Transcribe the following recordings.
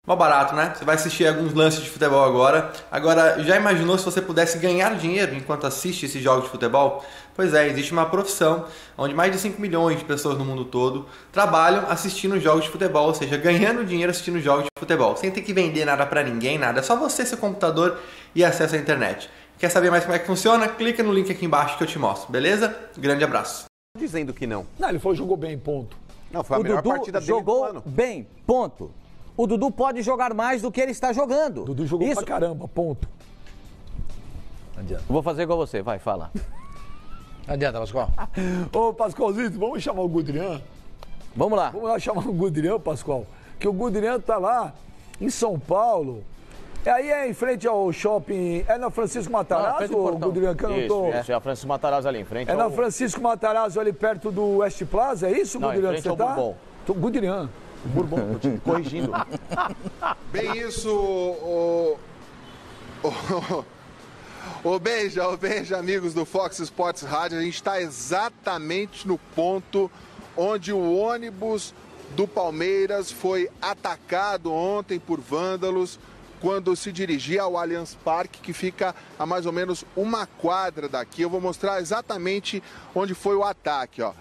Mó barato, né? Você vai assistir alguns lances de futebol agora. Agora, já imaginou se você pudesse ganhar dinheiro enquanto assiste esses jogos de futebol? Pois é, existe uma profissão onde mais de 5 milhões de pessoas no mundo todo trabalham assistindo jogos de futebol, ou seja, ganhando dinheiro assistindo jogos de futebol, sem ter que vender nada pra ninguém, nada. É só você, seu computador e acesso à internet. Quer saber mais como é que funciona? Clica no link aqui embaixo que eu te mostro, beleza? Grande abraço. Dizendo que não. Não, ele jogou bem, ponto. Não, foi a melhor partida dele jogou do ano. bem, ponto. O Dudu pode jogar mais do que ele está jogando. O Dudu jogou pra caramba, ponto. Adianta. Vou fazer igual você, vai, fala. Adianta, Pascoal. Ô, Pascoalzito, vamos chamar o Gudrian? Vamos lá. Vamos lá chamar o Gudrian, Pascoal. Que o Gudrian tá lá em São Paulo. Aí é em frente ao shopping. É na Francisco Matarazzo, o Gudrian? Que eu não tô... Isso, é a Francisco Matarazzo ali, em frente É na Francisco Matarazzo, ali perto do West Plaza, é isso, Não, Gudrian? em frente ao Bourbon. Gudrian. O Bourbon, tô te corrigindo. Bem isso, o Benja, amigos do Fox Sports Rádio, a gente está exatamente no ponto onde o ônibus do Palmeiras foi atacado ontem por vândalos quando se dirigia ao Allianz Parque, que fica a mais ou menos uma quadra daqui. Eu vou mostrar exatamente onde foi o ataque, ó.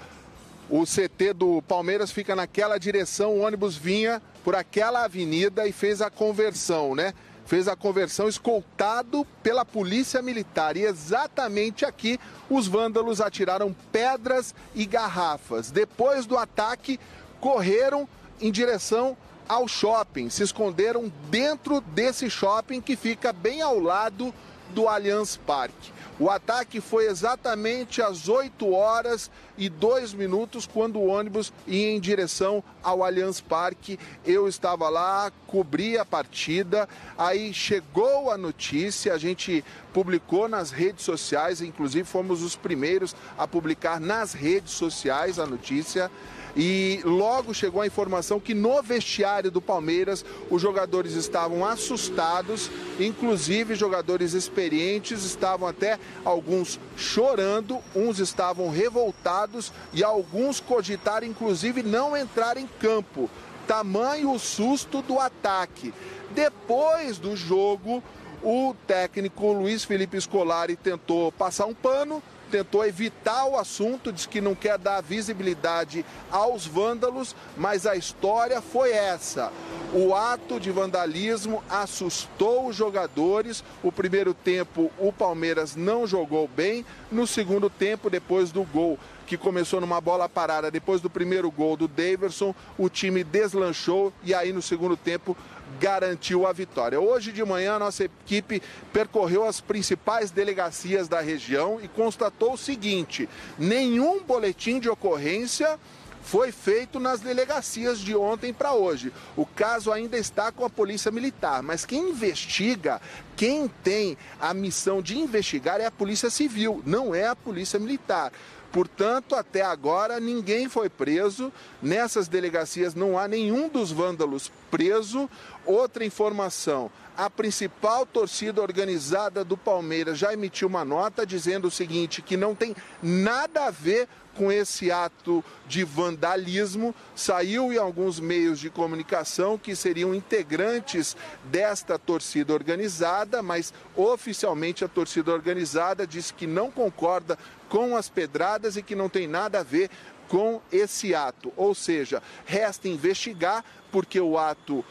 O CT do Palmeiras fica naquela direção, o ônibus vinha por aquela avenida e fez a conversão, né? Fez a conversão escoltado pela Polícia Militar. E exatamente aqui os vândalos atiraram pedras e garrafas. Depois do ataque, correram em direção ao shopping, se esconderam dentro desse shopping que fica bem ao lado do Allianz Parque. O ataque foi exatamente às 8h02, quando o ônibus ia em direção ao Allianz Parque. Eu estava lá, cobri a partida, aí chegou a notícia, a gente publicou nas redes sociais, inclusive fomos os primeiros a publicar nas redes sociais a notícia. E logo chegou a informação que no vestiário do Palmeiras os jogadores estavam assustados, inclusive jogadores experientes, estavam até alguns chorando, uns estavam revoltados e alguns cogitaram inclusive não entrar em campo. Tamanho o susto do ataque. Depois do jogo, o técnico Luiz Felipe Scolari tentou passar um pano, tentou evitar o assunto, disse que não quer dar visibilidade aos vândalos, mas a história foi essa. O ato de vandalismo assustou os jogadores. O primeiro tempo o Palmeiras não jogou bem. No segundo tempo, depois do gol, que começou numa bola parada, depois do primeiro gol do Daverson, o time deslanchou e aí no segundo tempo garantiu a vitória. Hoje de manhã, a nossa equipe percorreu as principais delegacias da região e constatou o seguinte: nenhum boletim de ocorrência foi feito nas delegacias de ontem para hoje. O caso ainda está com a Polícia Militar, mas quem investiga, quem tem a missão de investigar é a Polícia Civil, não é a Polícia Militar. Portanto, até agora, ninguém foi preso. Nessas delegacias não há nenhum dos vândalos preso. Outra informação: a principal torcida organizada do Palmeiras já emitiu uma nota dizendo o seguinte, que não tem nada a ver com esse ato de vandalismo. Saiu em alguns meios de comunicação que seriam integrantes desta torcida organizada, mas oficialmente a torcida organizada disse que não concorda com as pedradas e que não tem nada a ver com esse ato. Ou seja, resta investigar, porque o ato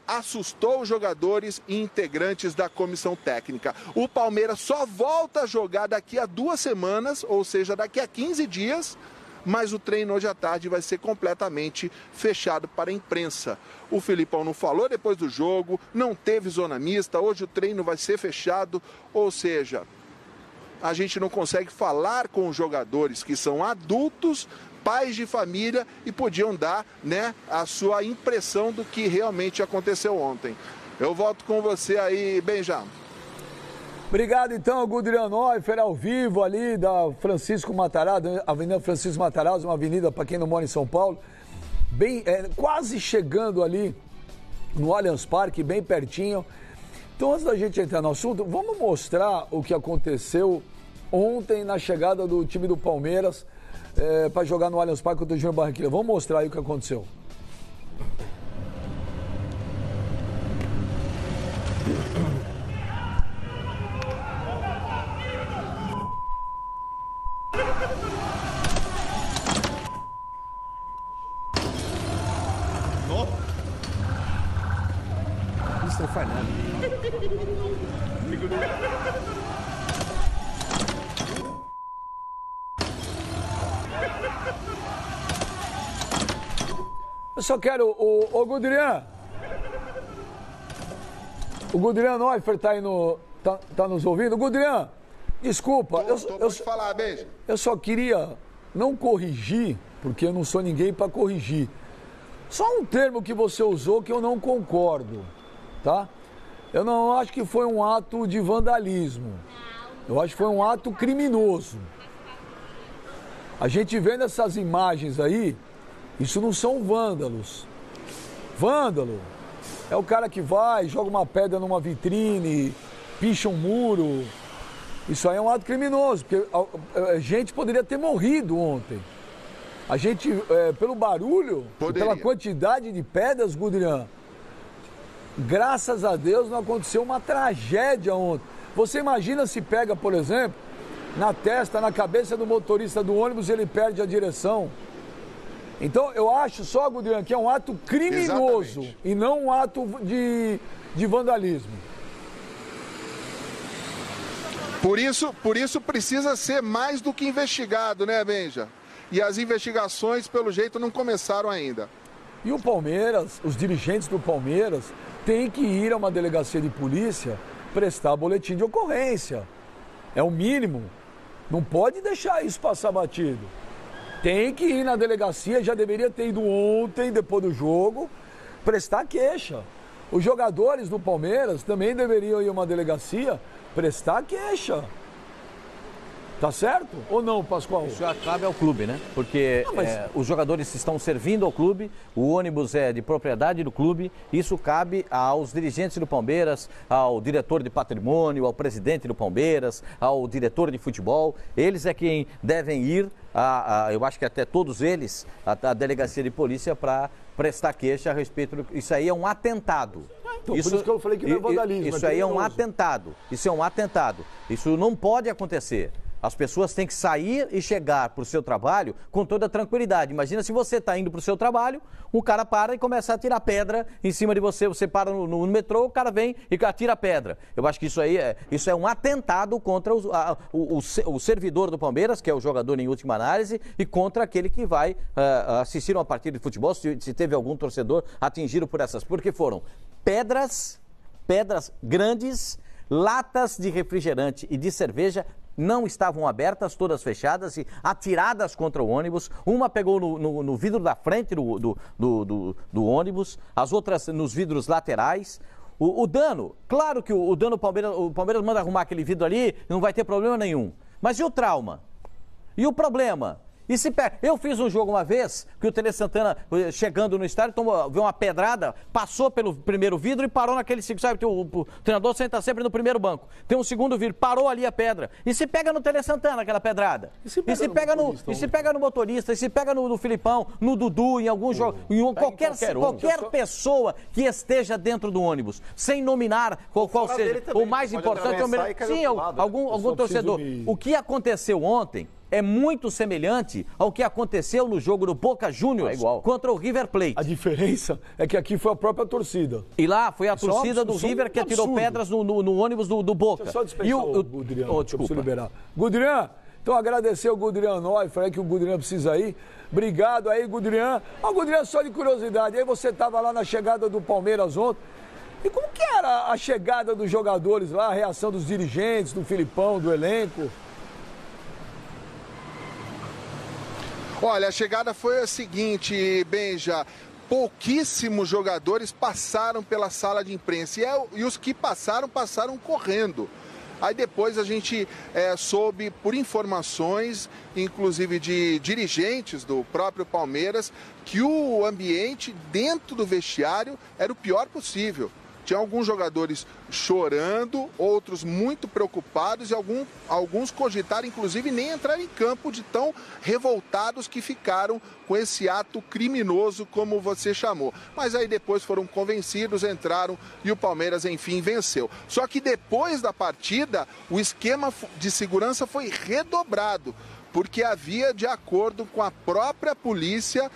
assustou os jogadores e integrantes da comissão técnica. O Palmeiras só volta a jogar daqui a 2 semanas, ou seja, daqui a 15 dias, mas o treino hoje à tarde vai ser completamente fechado para a imprensa. O Filipão não falou depois do jogo, não teve zona mista, hoje o treino vai ser fechado, ou seja, a gente não consegue falar com os jogadores que são adultos, pais de família e podiam dar, né, a sua impressão do que realmente aconteceu ontem. Eu volto com você aí, Benjamin. Obrigado então, Gudrian Neufer, ao vivo ali da Francisco Matarazzo, Avenida Francisco Matarazzo, uma avenida para quem não mora em São Paulo, bem, quase chegando ali no Allianz Parque, bem pertinho. Então, antes da gente entrar no assunto, vamos mostrar o que aconteceu ontem na chegada do time do Palmeiras para jogar no Allianz Parque contra o Júnior Barranquilla. Vamos mostrar aí o que aconteceu. Mestre Fernando. Eu só quero, o Gudrian. O Gudrian Neufert tá aí tá nos ouvindo. Gudrian, desculpa. Pode falar, beijo. Eu só queria não corrigir, porque eu não sou ninguém para corrigir. Só um termo que você usou que eu não concordo, tá? Eu não acho que foi um ato de vandalismo. Eu acho que foi um ato criminoso. A gente vendo essas imagens aí, isso não são vândalos. Vândalo é o cara que vai, joga uma pedra numa vitrine, picha um muro. Isso aí é um ato criminoso, porque a gente poderia ter morrido ontem. A gente, pelo barulho, pela quantidade de pedras, Gudrian, graças a Deus não aconteceu uma tragédia ontem. Você imagina se pega, por exemplo, na testa, na cabeça do motorista do ônibus e ele perde a direção. Então, eu acho só, Gudrian, que é um ato criminoso. Exatamente. E não um ato de vandalismo. Por isso precisa ser mais do que investigado, né, Benja? E as investigações, pelo jeito, não começaram ainda. E o Palmeiras, os dirigentes do Palmeiras, têm que ir a uma delegacia de polícia prestar boletim de ocorrência. É o mínimo. Não pode deixar isso passar batido. Tem que ir na delegacia, já deveria ter ido ontem, depois do jogo, prestar queixa. Os jogadores do Palmeiras também deveriam ir a uma delegacia prestar queixa. Tá certo? Ou não, Pascoal? Isso já cabe ao clube, né? Porque os jogadores estão servindo ao clube, o ônibus é de propriedade do clube, isso cabe aos dirigentes do Palmeiras, ao diretor de patrimônio, ao presidente do Palmeiras, ao diretor de futebol. Eles é quem devem ir, eu acho que até todos eles, à delegacia de polícia para prestar queixa a respeito. Isso aí é um atentado. Então, por isso que eu falei que não é vandalismo. Isso aí é um atentado. Isso é um atentado. Isso não pode acontecer. As pessoas têm que sair e chegar para o seu trabalho com toda tranquilidade. Imagina se você está indo para o seu trabalho, um cara para e começa a tirar pedra em cima de você. Você para no metrô, o cara vem e atira pedra. Eu acho que isso aí é um atentado contra o servidor do Palmeiras, que é o jogador em última análise, e contra aquele que vai assistir uma partida de futebol, se teve algum torcedor atingido por essas. Porque foram pedras grandes, latas de refrigerante e de cerveja não estavam abertas, todas fechadas e atiradas contra o ônibus. Uma pegou no vidro da frente do ônibus, as outras nos vidros laterais. O dano, claro que o dano, o Palmeiras manda arrumar aquele vidro ali, não vai ter problema nenhum. Mas e o trauma? E o problema? E se eu fiz um jogo uma vez, que o Tele Santana, chegando no estádio, viu uma pedrada, passou pelo primeiro vidro e parou naquele segundo, sabe que o treinador senta sempre no primeiro banco. Tem um segundo vidro, parou ali a pedra. E se pega no Tele Santana aquela pedrada? E se pega no motorista, e se pega no Filipão, no Dudu, em algum jogo, qualquer pessoa que esteja dentro do ônibus, sem nominar qual seja o mais importante, algum torcedor. O que aconteceu ontem é muito semelhante ao que aconteceu no jogo do Boca Juniors contra o River Plate. A diferença é que aqui foi a própria torcida. E lá foi a torcida do River que atirou pedras no ônibus do Boca. Deixa eu só dispensar o Gudrian, desculpa. Liberar. Gudrian, então agradecer ao Gudrian Neufert, que o Gudrian precisa ir. Obrigado aí, Gudrian. Gudrian, só de curiosidade, aí você estava lá na chegada do Palmeiras ontem. E como que era a chegada dos jogadores lá, a reação dos dirigentes, do Filipão, do elenco? Olha, a chegada foi a seguinte, Benja, pouquíssimos jogadores passaram pela sala de imprensa e os que passaram correndo. Aí depois a gente soube por informações, inclusive de dirigentes do próprio Palmeiras, que o ambiente dentro do vestiário era o pior possível. Tinha alguns jogadores chorando, outros muito preocupados e alguns cogitaram, inclusive, nem entrar em campo de tão revoltados que ficaram com esse ato criminoso, como você chamou. Mas aí depois foram convencidos, entraram e o Palmeiras, enfim, venceu. Só que depois da partida, o esquema de segurança foi redobrado, porque havia, de acordo com a própria polícia,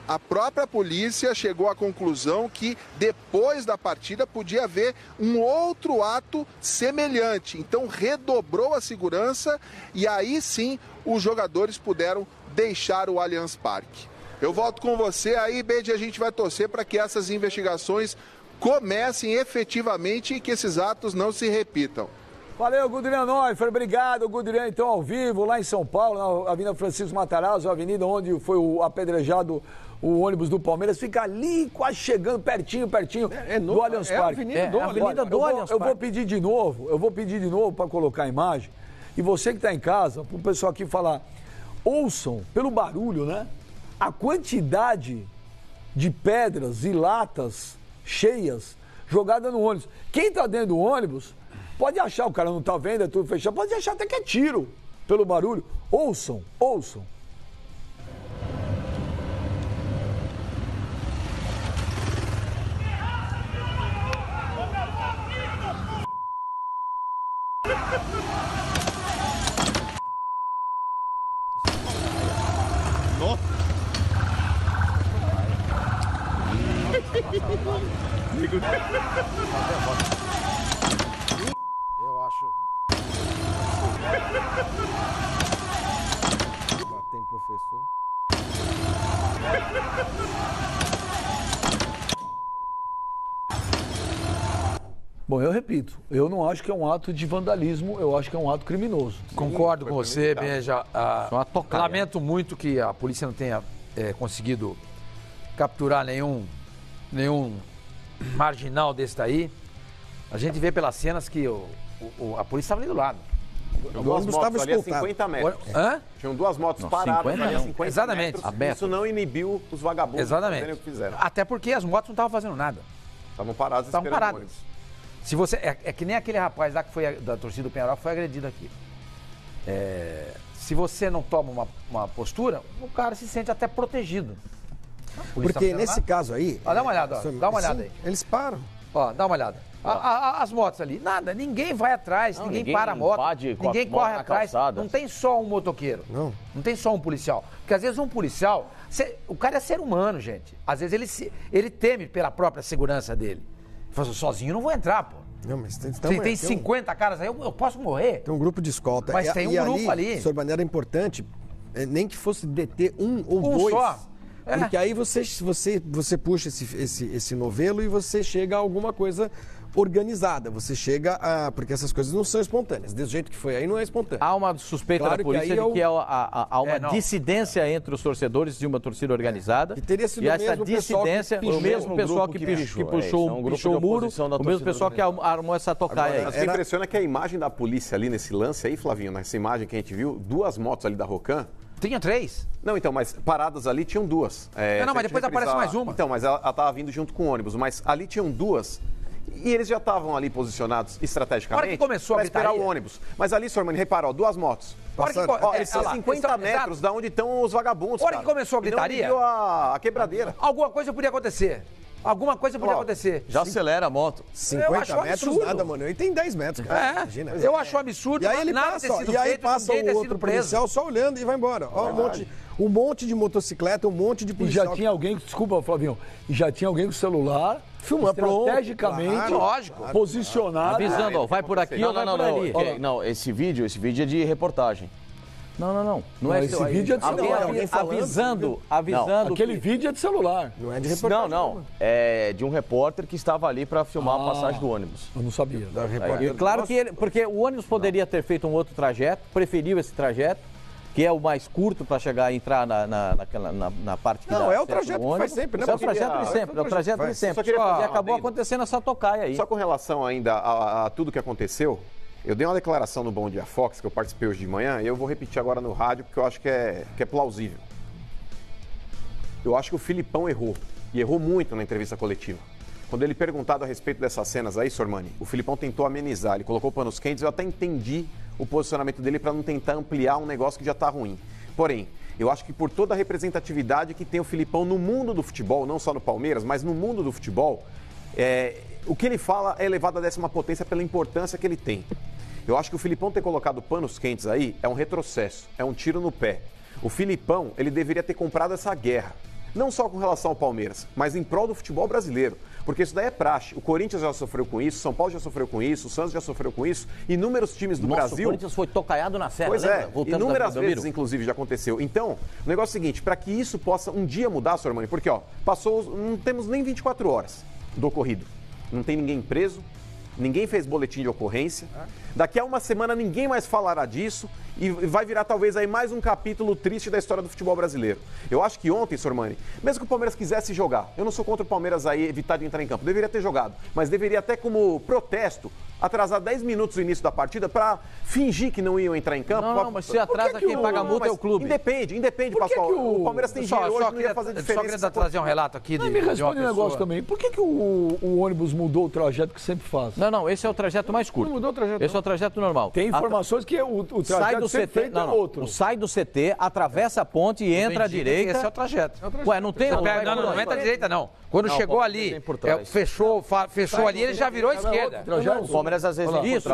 A própria polícia chegou à conclusão que depois da partida podia haver um outro ato semelhante. Então redobrou a segurança e aí sim os jogadores puderam deixar o Allianz Parque. Eu volto com você aí, Bede, a gente vai torcer para que essas investigações comecem efetivamente e que esses atos não se repitam. Valeu, Guderian Neufer, obrigado, Guderian, então, ao vivo, lá em São Paulo, na Avenida Francisco Matarazzo, a avenida onde foi apedrejado o ônibus do Palmeiras, fica ali, quase chegando, pertinho do Allianz Parque. A avenida do Allianz Parque. Eu vou pedir de novo para colocar a imagem, e você que está em casa, para o pessoal aqui falar, ouçam, pelo barulho, né, a quantidade de pedras e latas cheias jogadas no ônibus. Quem está dentro do ônibus pode achar, o cara não está vendo, é tudo fechado, pode achar até que é tiro pelo barulho. Ouçam. Eu acho. Tem professor. Bom, eu repito, eu não acho que é um ato de vandalismo, eu acho que é um ato criminoso. Concordo com você, Benja. Uma tocaia. Lamento muito que a polícia não tenha conseguido capturar nenhum marginal desse daí. A gente vê pelas cenas que a polícia estava ali do lado. Tinham duas motos ali a 50 metros. Hã? Tinham duas motos paradas ali a 50 Exatamente. metros. Isso não inibiu os vagabundos de fazerem Exatamente. o que fizeram. Até porque as motos não estavam fazendo nada. Estavam paradas Estavam esperando o paradas. ônibus. Se você, é que nem aquele rapaz lá que foi da torcida do Penharol que foi agredido aqui. Se você não toma uma postura, o cara se sente até protegido. Porque nesse caso aí... Ó, dá uma olhada, ó. Dá uma olhada aí. Eles param. Ó, dá uma olhada. As motos ali, nada, ninguém vai atrás, ninguém para a moto, ninguém corre atrás. Não tem só um motoqueiro, não tem só um policial. Porque às vezes um policial, o cara é ser humano, gente. Às vezes ele teme pela própria segurança dele. Ele fala, sozinho eu não vou entrar, pô. Não, mas Se tem 50 caras aí, eu posso morrer. Tem um grupo de escolta. Mas tem um grupo ali. Sobre maneira importante, nem que fosse deter um ou dois. Só. Porque aí você puxa esse novelo e você chega a alguma coisa organizada. Você chega a... Porque essas coisas não são espontâneas. Desse jeito que foi aí, não é espontâneo. Há uma suspeita Claro da polícia que aí de que há uma dissidência entre os torcedores de uma torcida organizada. Que teria sido e o essa mesmo pessoal que dissidência, pichou, o mesmo pessoal que puxou o muro, o mesmo pessoal que armou essa tocaia Mas aí. o que impressiona é que a imagem da polícia ali nesse lance aí, Flavinho, nessa imagem que a gente viu, duas motos ali da Rocan. Tinha 3. Não, então, mas paradas ali tinham duas. Mas depois aparece mais uma. Então, mas ela estava vindo junto com o ônibus, mas ali tinham duas. E eles já estavam ali posicionados estrategicamente. A hora que começou a esperar gritaria. o ônibus. Mas ali, senhor Mano, repara, ó, duas motos. Eles são 50 metros da onde estão os vagabundos. A hora que começou a gritaria. E não a quebradeira. Alguma coisa podia acontecer. Já acelera a moto. 50 metros nada, mano. Ele tem 10 metros, cara. Imagina. Eu acho um absurdo. E aí ele nada passa, ter ó, sido e aí feito, passa ninguém ter o sido outro preso. policial só olhando e vai embora. Ó, um monte de motocicleta, um monte de E policial. já tinha alguém, desculpa, Flavinho, e já tinha alguém com o celular Filmando, estrategicamente lógico. posicionado. Avisando, ó, vai por aqui ou vai por ali. Não, esse vídeo é de reportagem. Não é esse vídeo é de celular. alguém falando, avisando. Aquele vídeo é de celular. Não é de reportagem. Não. É de um repórter que estava ali para filmar a passagem do ônibus. Eu não sabia. Claro que porque o ônibus poderia ter feito um outro trajeto, preferiu esse trajeto, que é o mais curto para chegar e entrar na parte que Não, dá é o acesso trajeto ao que faz ônibus. sempre, né? É o trajeto de sempre, é o trajeto de sempre. Só queria falar E acabou uma acontecendo essa tocaia aí. Só com relação ainda a tudo que aconteceu, eu dei uma declaração no Bom Dia Fox, que eu participei hoje de manhã, e eu vou repetir agora no rádio, porque eu acho que é plausível. Eu acho que o Filipão errou, e errou muito na entrevista coletiva. Quando ele perguntado a respeito dessas cenas aí, Sormani, o Filipão tentou amenizar, ele colocou panos quentes, eu até entendi o posicionamento dele para não tentar ampliar um negócio que já está ruim. Porém, eu acho que por toda a representatividade que tem o Filipão no mundo do futebol, não só no Palmeiras, mas no mundo do futebol, o que ele fala é elevado à 10ª potência pela importância que ele tem. Eu acho que o Filipão ter colocado panos quentes aí é um retrocesso, é um tiro no pé. O Filipão, ele deveria ter comprado essa guerra. não só com relação ao Palmeiras, mas em prol do futebol brasileiro. Porque isso daí é praxe. O Corinthians já sofreu com isso, o São Paulo já sofreu com isso, o Santos já sofreu com isso. Inúmeros times do Brasil... O Corinthians foi tocaiado na serra, pois lembra? Inúmeras vezes, inclusive, já aconteceu. Então, o negócio é o seguinte, para que isso possa um dia mudar, Sr. Armani, porque, não temos nem 24 horas do ocorrido. Não tem ninguém preso, ninguém fez boletim de ocorrência. Daqui a uma semana ninguém mais falará disso e vai virar talvez aí mais um capítulo triste da história do futebol brasileiro. Eu acho que ontem, Sr. Armani, mesmo que o Palmeiras quisesse jogar, eu não sou contra o Palmeiras aí evitar de entrar em campo, deveria ter jogado, mas deveria até como protesto atrasar 10 minutos o início da partida para fingir que não iam entrar em campo. Não, mas se atrasa quem paga a multa é o clube. Independe, Pascoal. O Palmeiras tem dinheiro hoje, não ia fazer diferença. Só queria trazer um relato aqui me responde um negócio também. Por que o ônibus mudou o trajeto que sempre faz? Não, esse é o trajeto mais curto. Não mudou o trajeto. Esse é o trajeto normal. Tem informações que o trajeto sempre feito é outro. Sai do CT, atravessa a ponte e entra à direita. Esse é o trajeto. Ué, não tem... Não entra à direita, não. Quando chegou ali, fechou ali, ele já virou à esquerda. O Palmeiras às vezes isso,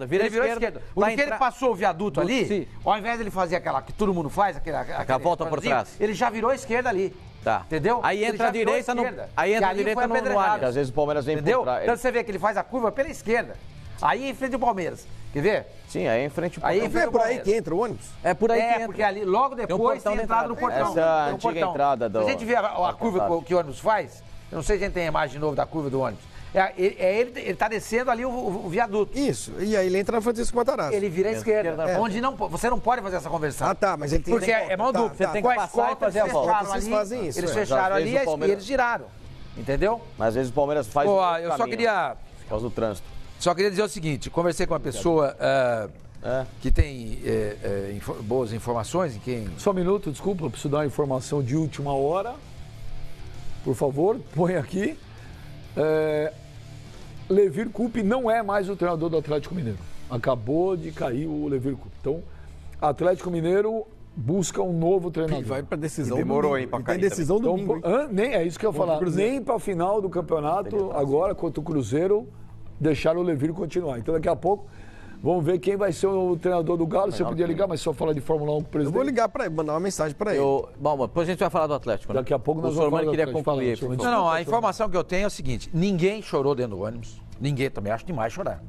vira à esquerda. Porque ele passou o viaduto ali, ao invés de ele fazer aquela que todo mundo faz, aquela volta por trás, ele já virou à esquerda ali. Tá. Entendeu? Aí entra a direita no ar. Às vezes o Palmeiras vem por trás. Então você vê que ele faz a curva pela esquerda. Aí em frente ao Palmeiras. Quer ver? Sim, aí em frente ao Palmeiras. É por aí que entra o ônibus? É por aí que entra. Porque ali logo depois tem entrada no portão. Essa é a antiga entrada do... Se a gente vê a curva que o ônibus faz, eu não sei se a gente tem a imagem de novo da curva do ônibus. Ele tá descendo ali o viaduto. Isso, e aí ele entra na Francisco Matarazzo. Ele vira à esquerda. Onde você não pode fazer essa conversão. Ah, tá, mas ele tem porque é mão dupla. Você tem que passar e fazer a volta. Vocês fazem isso. Eles fecharam ali e eles giraram. Entendeu? Mas às vezes o Palmeiras faz eu só queria... Por causa do trânsito. Só queria dizer o seguinte, conversei com uma pessoa que tem boas informações em quem... Só um minuto, desculpa, eu preciso dar uma informação de última hora. Por favor, põe aqui. Levir Coupe não é mais o treinador do Atlético Mineiro. Acabou de cair o Levir Coupe. Então, Atlético Mineiro busca um novo treinador. E vai para decisão. Demorou, hein, para cair. Tem decisão domingo. Nem é isso que eu ia falar. Nem para a final do campeonato, agora contra o Cruzeiro, deixaram o Levir continuar. Então, daqui a pouco, vamos ver quem vai ser o treinador do Galo. Você podia ligar, mas só falar de Fórmula 1 com o presidente. Eu vou ligar para ele, mandar uma mensagem para ele. Bom, depois a gente vai falar do Atlético, né? Daqui a pouco nós vamos falar do Atlético. Queria concluir. Não, a informação que eu tenho é o seguinte, ninguém chorou dentro do ônibus. Ninguém, também acho demais chorar.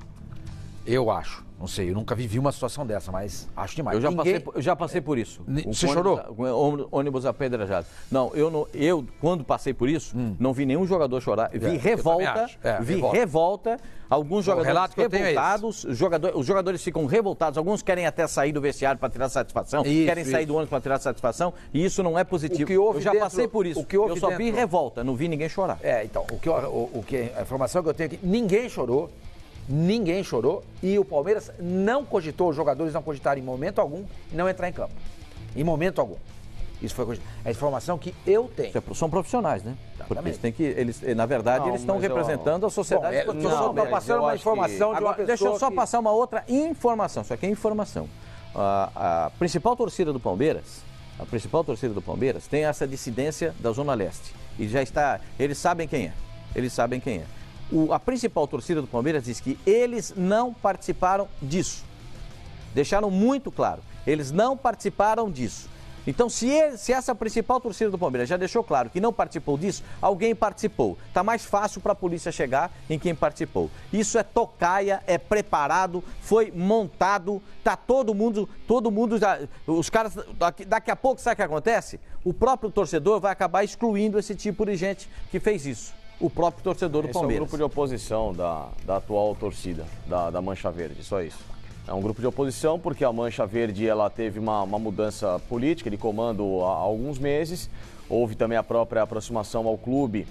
Eu acho. Não sei, eu nunca vivi uma situação dessa, mas acho demais. Eu já passei por isso. Você chorou? Ônibus apedrejado. Não, eu quando passei por isso, não vi nenhum jogador chorar. Vi revolta. Revolta. Alguns jogadores revoltados. Os jogadores ficam revoltados. Alguns querem até sair do vestiário para tirar satisfação. Querem sair do ônibus para tirar satisfação. E isso não é positivo. Eu já passei por isso. Eu só vi revolta, não vi ninguém chorar. Então, a informação que eu tenho aqui, ninguém chorou. Ninguém chorou e o Palmeiras não cogitou, os jogadores não cogitaram em momento algum não entrar em campo. Em momento algum. Isso foi a informação que eu tenho. São profissionais, né? Porque na verdade, eles estão representando a sociedade. Eu só estou passando uma informação de uma pessoa. Deixa eu só passar uma outra informação. Isso aqui é informação. A principal torcida do Palmeiras, tem essa dissidência da Zona Leste. E já está. Eles sabem quem é. A principal torcida do Palmeiras diz que eles não participaram disso. Deixaram muito claro. Eles não participaram disso. Então, se essa principal torcida do Palmeiras já deixou claro que não participou disso, alguém participou. Está mais fácil para a polícia chegar em quem participou. Isso é tocaia, é preparado, foi montado, tá todo mundo os caras, daqui a pouco, sabe o que acontece? O próprio torcedor vai acabar excluindo esse tipo de gente que fez isso. O próprio torcedor do Palmeiras. Esse é um grupo de oposição da atual torcida, da Mancha Verde, só isso. É um grupo de oposição porque a Mancha Verde ela teve uma mudança política de comando há alguns meses. Houve também a própria aproximação ao clube,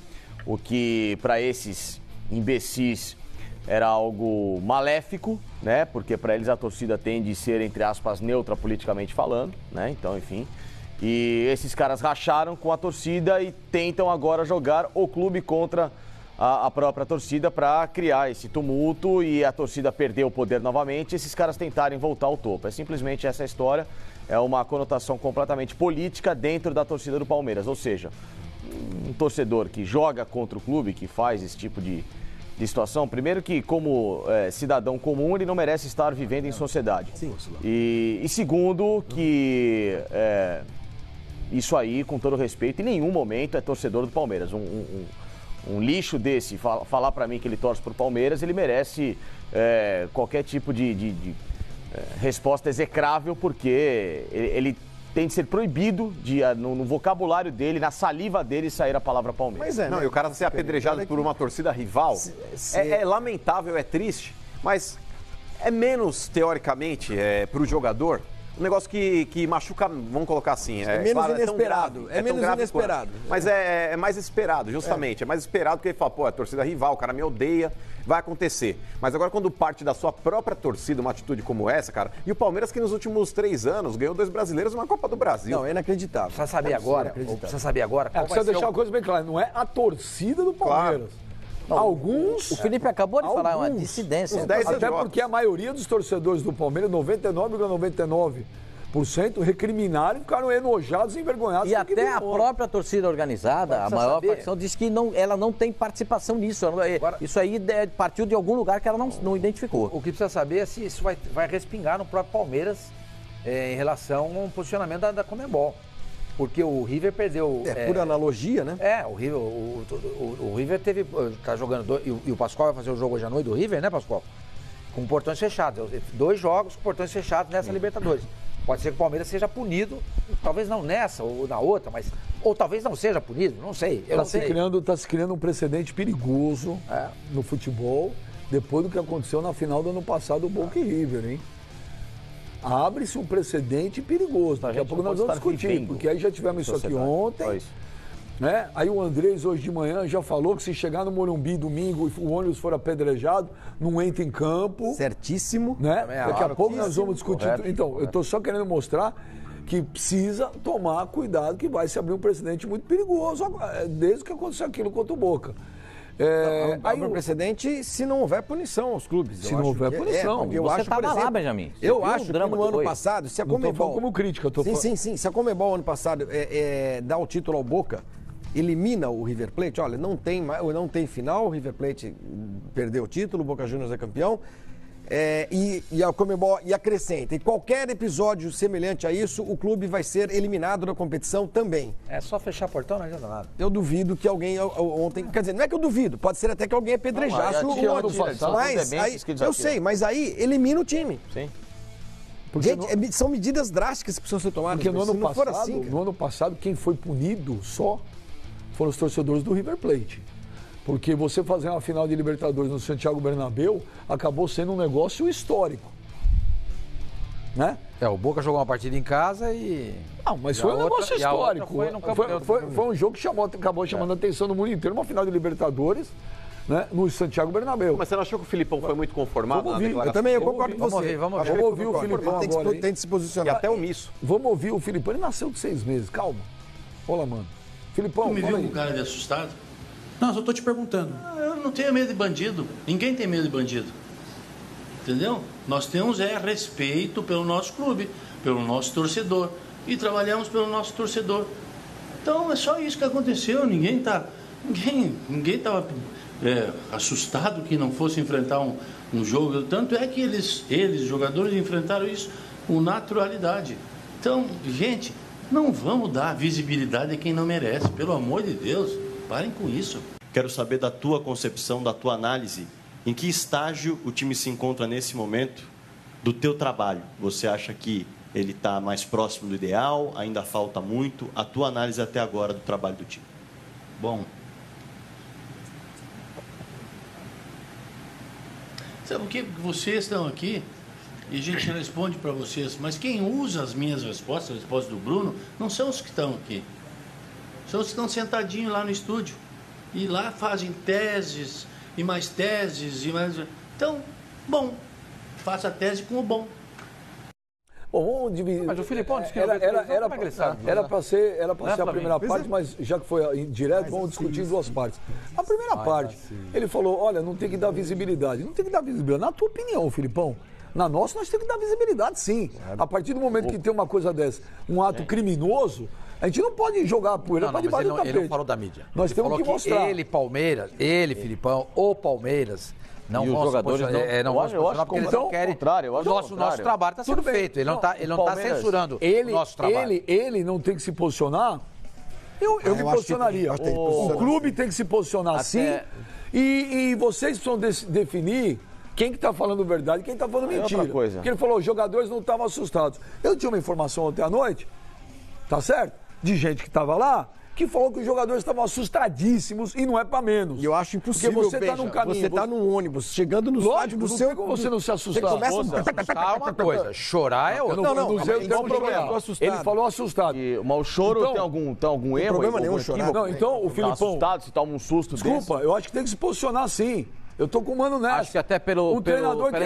o que para esses imbecis era algo maléfico, né? Porque para eles a torcida tende a ser, entre aspas, neutra politicamente falando, né? Então, enfim... E esses caras racharam com a torcida e tentam agora jogar o clube contra a própria torcida para criar esse tumulto e a torcida perder o poder novamente, esses caras tentarem voltar ao topo. É simplesmente essa história, é uma conotação completamente política dentro da torcida do Palmeiras. Ou seja, um torcedor que joga contra o clube, que faz esse tipo de situação, primeiro que como cidadão comum ele não merece estar vivendo em sociedade. Sim. E segundo que... isso aí, com todo respeito, em nenhum momento é torcedor do Palmeiras. Um lixo desse, falar para mim que ele torce pro Palmeiras, ele merece qualquer tipo de resposta execrável, porque ele tem de ser proibido no vocabulário dele, na saliva dele, sair a palavra Palmeiras. Mas não, e o cara ser apedrejado por uma torcida rival é lamentável, é triste, mas é menos, teoricamente, para o jogador, um negócio que machuca, vamos colocar assim. É menos inesperado. É menos inesperado. Mas é mais esperado, justamente. É mais esperado porque ele fala, pô, é torcida rival, o cara me odeia, vai acontecer. Mas agora quando parte da sua própria torcida, uma atitude como essa, cara, e o Palmeiras que nos últimos 3 anos ganhou 2 brasileiros numa Copa do Brasil. Não, é inacreditável. Precisa saber agora, precisa deixar uma coisa bem clara, não é a torcida do Palmeiras. Claro. Não, alguns. O Felipe acabou de falar, é uma dissidência. Até porque a maioria dos torcedores do Palmeiras, 99,99%, recriminaram e ficaram enojados e envergonhados. E até a própria torcida organizada, a maior facção, disse que ela não tem participação nisso. Agora, isso aí partiu de algum lugar que ela não identificou. O que precisa saber é se isso vai respingar no próprio Palmeiras em relação ao posicionamento da Conmebol. Porque o River perdeu... por analogia, né? O River tá jogando... E o Pascoal vai fazer o jogo hoje à noite do River, né, Pascoal? Com portões fechados. 2 jogos com portões fechados nessa Libertadores. Pode ser que o Palmeiras seja punido, talvez não nessa ou na outra, ou talvez não seja punido, não sei. Está se criando um precedente perigoso no futebol, depois do que aconteceu na final do ano passado, o Boca e River, hein? Abre-se um precedente perigoso. Daqui a pouco nós vamos discutir, porque aí já tivemos isso aqui ontem. Né? Aí o Andrés hoje de manhã já falou que se chegar no Morumbi domingo e o ônibus for apedrejado, não entra em campo. Certíssimo. Né? Daqui a pouco nós vamos discutir. Correto. Então, eu estou só querendo mostrar que precisa tomar cuidado, que vai se abrir um precedente muito perigoso desde que aconteceu aquilo contra o Boca. Aí o precedente se não houver punição aos clubes. Se não houver punição. Eu acho, por exemplo, lá, Benjamin. Eu acho que no ano passado, se a Conmebol... como crítica, Sim. Se a Conmebol ano passado dá o título ao Boca, elimina o River Plate, olha, não tem final, o River Plate perdeu o título, o Boca Juniors é campeão, e a Conmebol acrescenta, em qualquer episódio semelhante a isso, o clube vai ser eliminado da competição também. É só fechar portão, não adianta nada. Eu duvido que alguém ontem, quer dizer, não é que eu duvido, pode ser até que alguém apedrejasse o eu sei, mas aí elimina o time. Sim. Gente, são medidas drásticas que precisam ser tomadas. Porque no ano passado, quem foi punido só foram os torcedores do River Plate. Porque você fazer uma final de Libertadores no Santiago Bernabéu acabou sendo um negócio histórico. Né? O Boca jogou uma partida em casa e... Não, mas foi um negócio histórico. Foi um jogo que acabou chamando a atenção do mundo inteiro, uma final de Libertadores, né, no Santiago Bernabéu. Mas você não achou que o Filipão foi muito conformado na declaração? Eu também, eu concordo com você. Vamos ouvir o Filipão agora. Tem de se posicionar. E até omisso. Vamos ouvir o Filipão. Ele nasceu de 6 meses, calma. Olá, mano. Filipão, me viu com cara de assustado? Não, só tô te perguntando. Eu não tenho medo de bandido. Ninguém tem medo de bandido. Entendeu? Nós temos respeito pelo nosso clube, pelo nosso torcedor. E trabalhamos pelo nosso torcedor. Então é só isso que aconteceu. Ninguém estava assustado que não fosse enfrentar um jogo. Tanto é que eles, jogadores, enfrentaram isso com naturalidade. Então, gente, não vamos dar visibilidade a quem não merece. Pelo amor de Deus, parem com isso. Quero saber da tua concepção, da tua análise. Em que estágio o time se encontra nesse momento do teu trabalho? Você acha que ele está mais próximo do ideal? Ainda falta muito? A tua análise até agora do trabalho do time? Bom, sabe o que? Vocês estão aqui e a gente responde para vocês, mas quem usa as minhas respostas, a resposta do Bruno, não são os que estão aqui. São os que estão sentadinhos lá no estúdio. E lá fazem teses, e mais teses, e mais... Então, bom, faça a tese com o bom. Bom, vamos dividir. Mas o Filipão disse que era para ser a primeira parte, mas já que foi direto, vamos discutir em 2 partes. A primeira parte, ele falou, olha, não tem que dar visibilidade. Não tem que dar visibilidade. Na tua opinião, Filipão, na nossa nós temos que dar visibilidade, sim. A partir do momento que tem uma coisa dessa, um ato criminoso, a gente não pode jogar a poeira para debaixo do tapete. Ele não falou da mídia. Nós temos que mostrar. Ele, Filipão, o Palmeiras Não e os jogadores não. Não vão se posicionar porque eles não querem. Nosso trabalho está sendo feito. Ele não está censurando o nosso trabalho. Ele não tem que se posicionar. Eu me posicionaria. O clube tem que se posicionar sim. E vocês precisam definir quem que está falando verdade e quem está falando mentira. Outra coisa. Porque ele falou, os jogadores não estavam assustados. Eu tinha uma informação ontem à noite, tá certo? De gente que estava lá, que falou que os jogadores estavam assustadíssimos e não é para menos. E eu acho impossível, porque você está num caminho. Você está num ônibus, chegando no estádio do seu... Como você não se assustar? Você começa a assustar uma coisa, chorar é outra. Não sei o problema. Ele falou assustado. Mas o choro tem algum erro? Problema nenhum chorar. Não, então o Filipão... assustado, se toma um susto Desculpa, eu acho que tem que se posicionar sim. Eu tô com o Mano nessa. Acho que até pela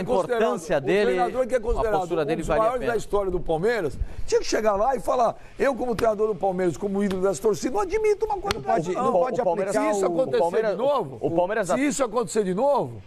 importância dele, o treinador que é considerado um dos maiores da história do Palmeiras, tinha que chegar lá e falar, eu como treinador do Palmeiras, como ídolo das torcidas, não admito uma coisa dessa, não. Pode aplicar. Se isso acontecer de novo, se isso acontecer de novo,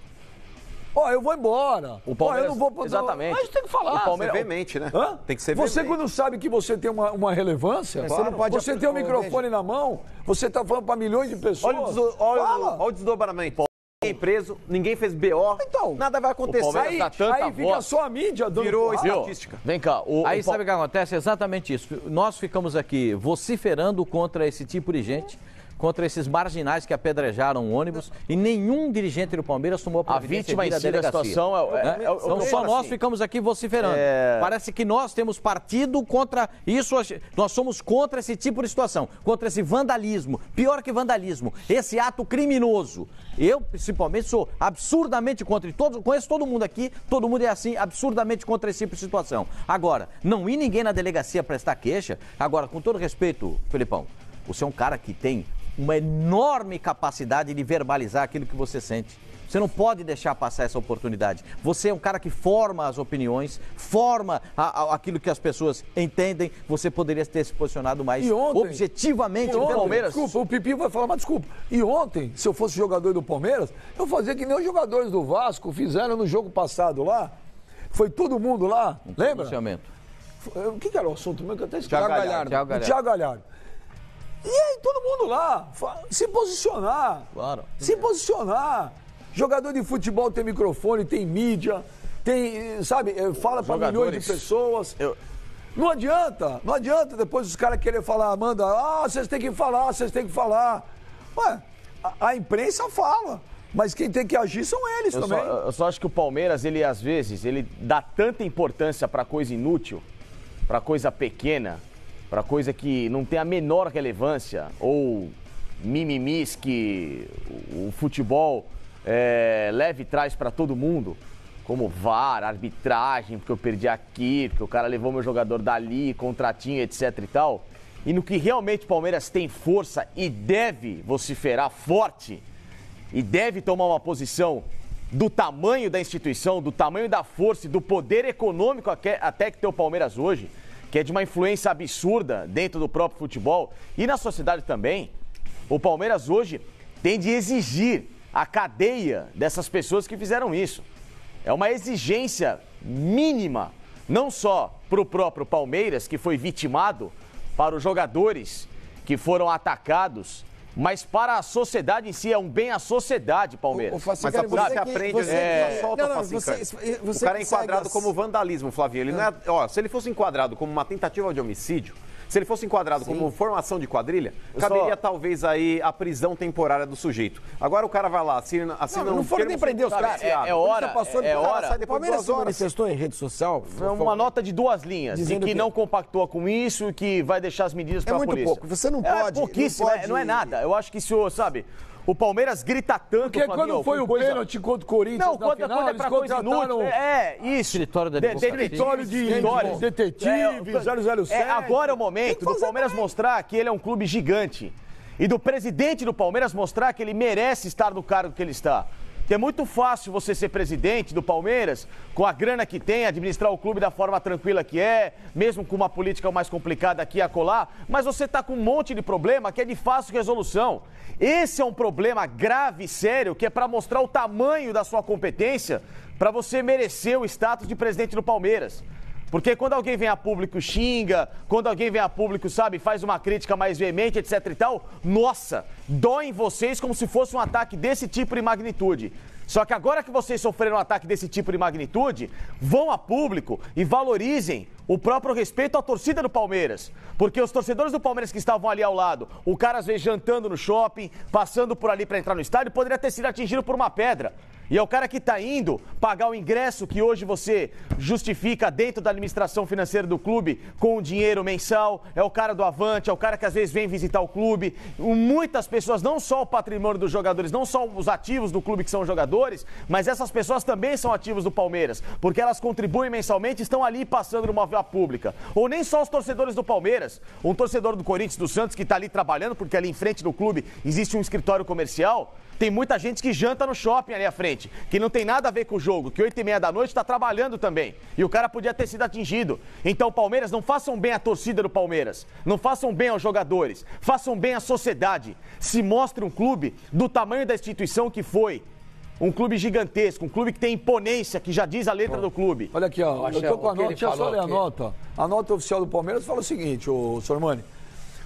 eu vou embora. Eu não vou poder. Exatamente. Mas tem que falar. O Palmeiras é veemente, né? Tem que ser veemente. Você quando sabe que você tem uma relevância, você tem um microfone na mão, você tá falando para milhões de pessoas. Olha o desdobramento. Ninguém preso, ninguém fez BO, então, nada vai acontecer. Aí fica só a mídia dando virou estatística. Vem cá, sabe o que acontece? É exatamente isso. Nós ficamos aqui vociferando contra esse tipo de gente, contra esses marginais que apedrejaram o ônibus e nenhum dirigente do Palmeiras tomou providência da situação então só nós ficamos aqui vociferando. Parece que nós temos partido contra isso, nós somos contra esse tipo de situação, contra esse vandalismo, pior que vandalismo, esse ato criminoso. Eu, principalmente, sou absurdamente contra, e conheço todo mundo aqui, todo mundo é assim, absurdamente contra esse tipo de situação. Agora, não ir ninguém na delegacia prestar queixa, agora, com todo respeito, Felipão, você é um cara que tem uma enorme capacidade de verbalizar aquilo que você sente. Você não pode deixar passar essa oportunidade. Você é um cara que forma as opiniões, forma aquilo que as pessoas entendem. Você poderia ter se posicionado mais objetivamente no Palmeiras. Desculpa, o Pipi vai falar, mas desculpa. E ontem, se eu fosse jogador do Palmeiras, eu fazia que nem os jogadores do Vasco fizeram no jogo passado lá. Foi todo mundo lá, lembra? O que era o assunto mesmo que eu até esqueci? Thiago Galhardo. E aí, todo mundo lá, se posicionar. Claro. Se posicionar. Jogador de futebol tem microfone, tem mídia, tem, sabe, fala para milhões de pessoas. Não adianta depois os caras querem falar, manda, vocês têm que falar. Ué, a imprensa fala. Mas quem tem que agir são eles também. Eu só acho que o Palmeiras, ele às vezes, ele dá tanta importância para coisa inútil, para coisa pequena, para coisa que não tem a menor relevância, ou mimimis que o futebol leva e traz para todo mundo, como VAR, arbitragem, porque eu perdi aqui, porque o cara levou meu jogador dali, contratinho, etc e tal. E no que realmente o Palmeiras tem força e deve vociferar forte, e deve tomar uma posição do tamanho da instituição, do tamanho da força e do poder econômico até que tem o Palmeiras hoje, que é de uma influência absurda dentro do próprio futebol e na sociedade também. O Palmeiras hoje tem de exigir a cadeia dessas pessoas que fizeram isso. É uma exigência mínima, não só para o próprio Palmeiras, que foi vitimado, para os jogadores que foram atacados, mas para a sociedade em si, é um bem à sociedade, Palmeiras. Mas a polícia aprende, o cara é enquadrado como vandalismo, Flavinho. Ele não é, se ele fosse enquadrado como uma tentativa de homicídio, se ele fosse enquadrado como formação de quadrilha, caberia talvez aí a prisão temporária do sujeito. Agora o cara vai lá, assina não foram nem prender os caras. É hora. O Palmeiras se manifestou em rede social. Uma nota de 2 linhas, dizendo que não compactua com isso e que vai deixar as medidas para a polícia. É muito pouco, você não pode... É pouquíssimo, não é nada. Eu acho que isso, sabe... O Palmeiras grita tanto, porque quando foi o pênalti contra o Corinthians na final, quando é pra coisa inútil, isso. Escritório de detetive, 007. Agora é o momento do Palmeiras mostrar que ele é um clube gigante. E do presidente do Palmeiras mostrar que ele merece estar no cargo que ele está. Porque é muito fácil você ser presidente do Palmeiras, com a grana que tem, administrar o clube da forma tranquila que é, mesmo com uma política mais complicada aqui e acolá, mas você está com um monte de problema que é de fácil resolução. Esse é um problema grave e sério, que é para mostrar o tamanho da sua competência, para você merecer o status de presidente do Palmeiras. Porque quando alguém vem a público xinga, quando alguém vem a público, sabe, faz uma crítica mais veemente, etc e tal, nossa, dói em vocês como se fosse um ataque desse tipo de magnitude. Só que agora que vocês sofreram um ataque desse tipo de magnitude, vão a público e valorizem o próprio respeito à torcida do Palmeiras. Porque os torcedores do Palmeiras que estavam ali ao lado, o cara às vezes jantando no shopping, passando por ali para entrar no estádio, poderia ter sido atingido por uma pedra. E é o cara que está indo pagar o ingresso que hoje você justifica dentro da administração financeira do clube com o dinheiro mensal, é o cara do Avante, é o cara que às vezes vem visitar o clube. Muitas pessoas, não só o patrimônio dos jogadores, não só os ativos do clube que são jogadores, mas essas pessoas também são ativos do Palmeiras, porque elas contribuem mensalmente e estão ali passando numa via pública. Ou nem só os torcedores do Palmeiras, um torcedor do Corinthians, do Santos, que está ali trabalhando, porque ali em frente do clube existe um escritório comercial. Tem muita gente que janta no shopping ali à frente, que não tem nada a ver com o jogo, que 8h30 da noite está trabalhando também. E o cara podia ter sido atingido. Então, Palmeiras, não façam bem a torcida do Palmeiras, não façam bem aos jogadores, façam bem à sociedade. Se mostre um clube do tamanho da instituição que foi. Um clube gigantesco, um clube que tem imponência, que já diz a letra do clube. Olha aqui, ó, eu tô com a nota, deixa eu só ler a nota. A nota oficial do Palmeiras fala o seguinte, ô Sormani.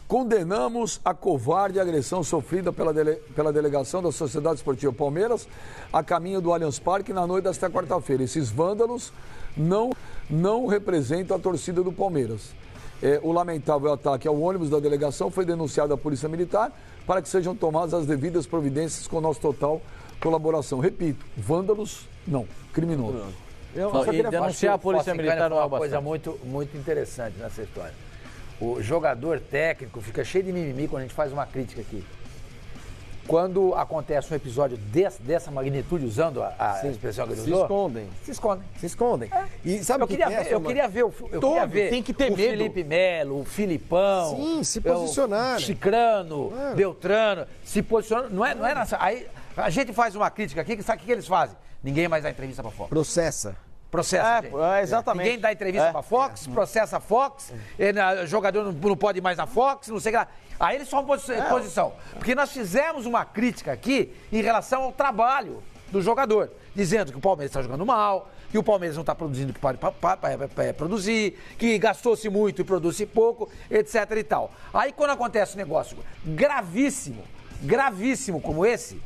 Condenamos a covarde agressão sofrida pela delegação da Sociedade Esportiva Palmeiras a caminho do Allianz Parque na noite desta quarta-feira. Esses vândalos não representam a torcida do Palmeiras. O lamentável ataque ao ônibus da delegação foi denunciado à Polícia Militar para que sejam tomadas as devidas providências com nossa total colaboração. Repito, vândalos não, criminosos. Eu só queria denunciar a Polícia Militar é uma coisa muito interessante nessa história. O jogador técnico fica cheio de mimimi quando a gente faz uma crítica aqui. Quando acontece um episódio dessa magnitude, usando a expressão que ele usou... Se escondem. É. E sabe eu queria ver tem que ter o medo. Felipe Melo, o Filipão... Sim, se posicionar. O Chicrano, Beltrano, se posicionando. Não é nessa... Aí a gente faz uma crítica aqui, sabe o que eles fazem? Ninguém mais dá entrevista pra fora. Processa, exatamente. Ninguém dá entrevista pra Fox, processa a Fox, o jogador não pode ir mais na Fox, não sei o que lá. Aí eles tomam posição. Porque nós fizemos uma crítica aqui em relação ao trabalho do jogador, dizendo que o Palmeiras está jogando mal, que o Palmeiras não está produzindo o que pode produzir, que gastou-se muito e produz-se pouco, etc e tal. Aí quando acontece um negócio gravíssimo como esse,